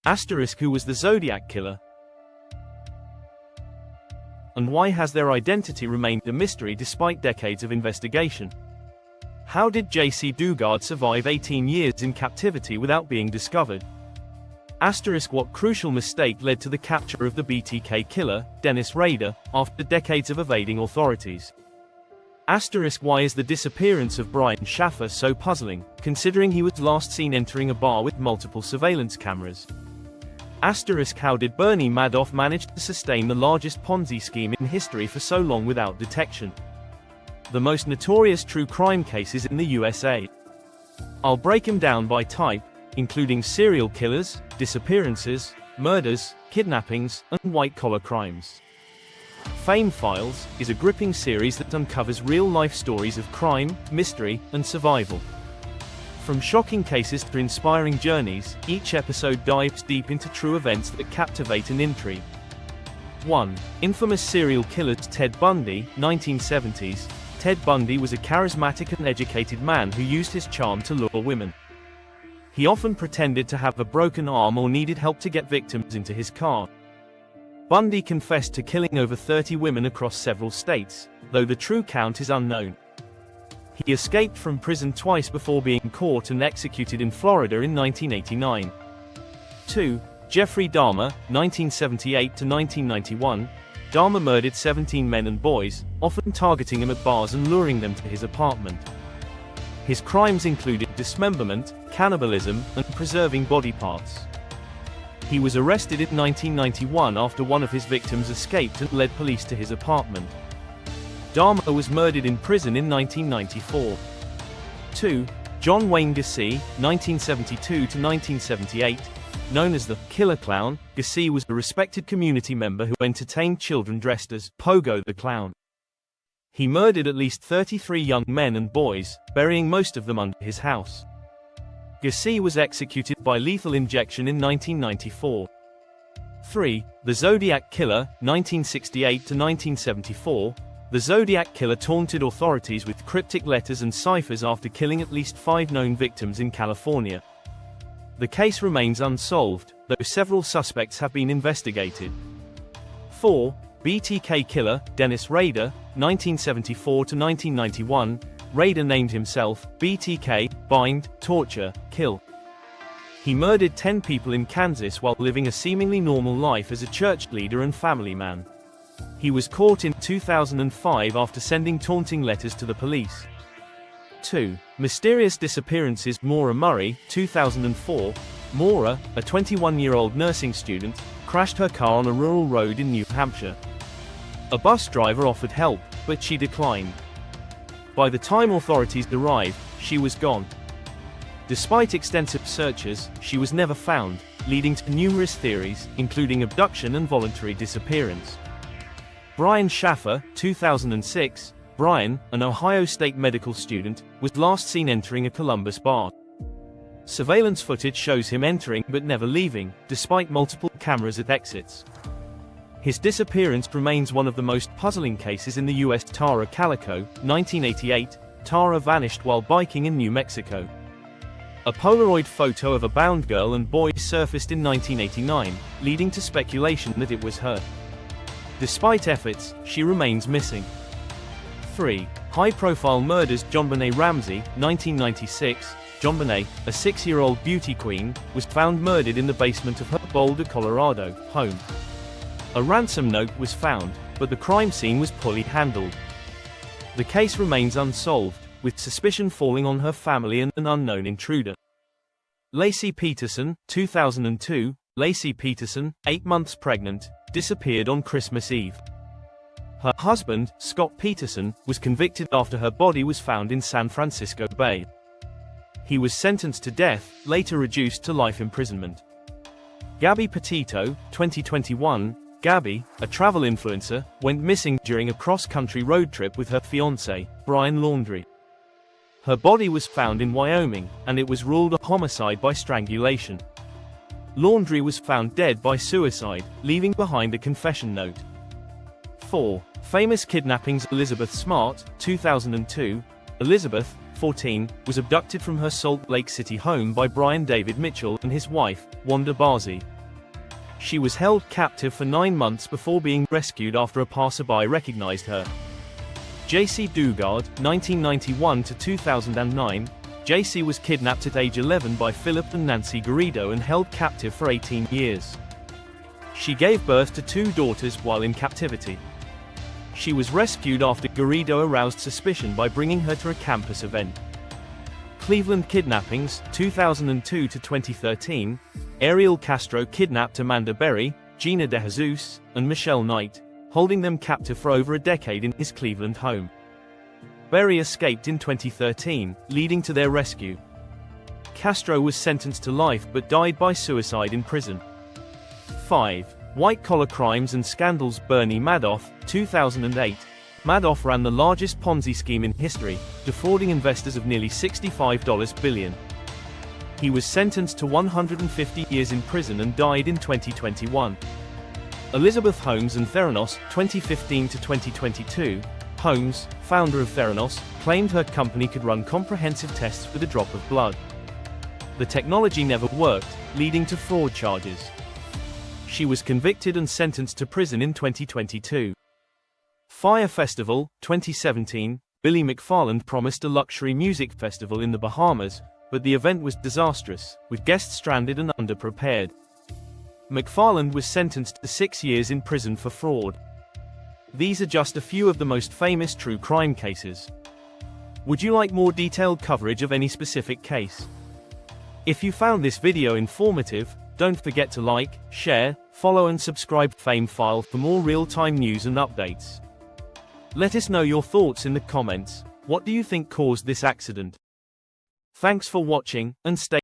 Who was the Zodiac Killer? And why has their identity remained a mystery despite decades of investigation? How did J.C. Dugard survive 18 years in captivity without being discovered? What crucial mistake led to the capture of the BTK killer, Dennis Rader, after decades of evading authorities? Why is the disappearance of Brian Schaffer so puzzling, considering he was last seen entering a bar with multiple surveillance cameras? How did Bernie Madoff manage to sustain the largest Ponzi scheme in history for so long without detection? The most notorious true crime cases in the USA. I'll break them down by type, including serial killers, disappearances, murders, kidnappings, and white-collar crimes. Fame Files is a gripping series that uncovers real-life stories of crime, mystery, and survival. From shocking cases to inspiring journeys, each episode dives deep into true events that captivate and intrigue. 1. Infamous serial killer Ted Bundy, 1970s. Ted Bundy was a charismatic and educated man who used his charm to lure women. He often pretended to have a broken arm or needed help to get victims into his car. Bundy confessed to killing over 30 women across several states, though the true count is unknown. He escaped from prison twice before being caught and executed in Florida in 1989. 2. Jeffrey Dahmer, 1978 to 1991. Dahmer murdered 17 men and boys, often targeting them at bars and luring them to his apartment. His crimes included dismemberment, cannibalism, and preserving body parts. He was arrested in 1991 after one of his victims escaped and led police to his apartment. Dahmer was murdered in prison in 1994. 2. John Wayne Gacy, 1972 to 1978. Known as the Killer Clown, Gacy was a respected community member who entertained children dressed as Pogo the Clown. He murdered at least 33 young men and boys, burying most of them under his house. Gacy was executed by lethal injection in 1994. 3. The Zodiac Killer, 1968 to 1974. The Zodiac Killer taunted authorities with cryptic letters and ciphers after killing at least 5 known victims in California. The case remains unsolved, though several suspects have been investigated. 4. BTK Killer, Dennis Rader, 1974 to 1991. Rader named himself BTK, bind, torture, kill. He murdered 10 people in Kansas while living a seemingly normal life as a church leader and family man. He was caught in 2005 after sending taunting letters to the police. 2. Mysterious disappearances. Maura Murray, 2004. Maura, a 21-year-old nursing student, crashed her car on a rural road in New Hampshire. A bus driver offered help, but she declined. By the time authorities arrived, she was gone. Despite extensive searches, she was never found, leading to numerous theories, including abduction and voluntary disappearance. Brian Schaffer, 2006. Brian, an Ohio State medical student, was last seen entering a Columbus bar. Surveillance footage shows him entering but never leaving, despite multiple cameras at exits. His disappearance remains one of the most puzzling cases in the U.S. Tara Calico, 1988. Tara vanished while biking in New Mexico. A Polaroid photo of a bound girl and boy surfaced in 1989, leading to speculation that it was her. Despite efforts, she remains missing. 3. High-profile murders. JonBenet Ramsey, 1996. JonBenet, a 6-year-old beauty queen, was found murdered in the basement of her Boulder, Colorado, home. A ransom note was found, but the crime scene was poorly handled. The case remains unsolved, with suspicion falling on her family and an unknown intruder. Lacey Peterson, 2002. Lacey Peterson, 8 months pregnant, disappeared on Christmas Eve. Her husband, Scott Peterson, was convicted after her body was found in San Francisco Bay. He was sentenced to death, later reduced to life imprisonment. Gabby Petito, 2021. Gabby, a travel influencer, went missing during a cross-country road trip with her fiancé, Brian Laundrie. Her body was found in Wyoming, and it was ruled a homicide by strangulation. Laundrie was found dead by suicide, leaving behind a confession note. 4. Famous kidnappings. Elizabeth Smart, 2002. Elizabeth, 14, was abducted from her Salt Lake City home by Brian David Mitchell and his wife, Wanda Barzee, She was held captive for 9 months before being rescued after a passerby recognized her. J.C. Dugard, 1991 to 2009. J.C. was kidnapped at age 11 by Philip and Nancy Garrido and held captive for 18 years. She gave birth to 2 daughters while in captivity. She was rescued after Garrido aroused suspicion by bringing her to a campus event. Cleveland kidnappings, 2002 to 2013. Ariel Castro kidnapped Amanda Berry, Gina DeJesus, and Michelle Knight, holding them captive for over a decade in his Cleveland home. Berry escaped in 2013, leading to their rescue. Castro was sentenced to life but died by suicide in prison. 5. White-collar crimes and scandals. Bernie Madoff, 2008. Madoff ran the largest Ponzi scheme in history, defrauding investors of nearly $65 billion. He was sentenced to 150 years in prison and died in 2021. Elizabeth Holmes and Theranos, 2015 to 2022. Holmes, founder of Theranos, claimed her company could run comprehensive tests with a drop of blood. The technology never worked, leading to fraud charges. She was convicted and sentenced to prison in 2022. Fire Festival, 2017. Billy McFarland promised a luxury music festival in the Bahamas, but the event was disastrous, with guests stranded and underprepared. McFarland was sentenced to 6 years in prison for fraud. These are just a few of the most famous true crime cases. Would you like more detailed coverage of any specific case? If you found this video informative, don't forget to like, share, follow and subscribe Fame File for more real-time news and updates. Let us know your thoughts in the comments. What do you think caused this accident? Thanks for watching, and stay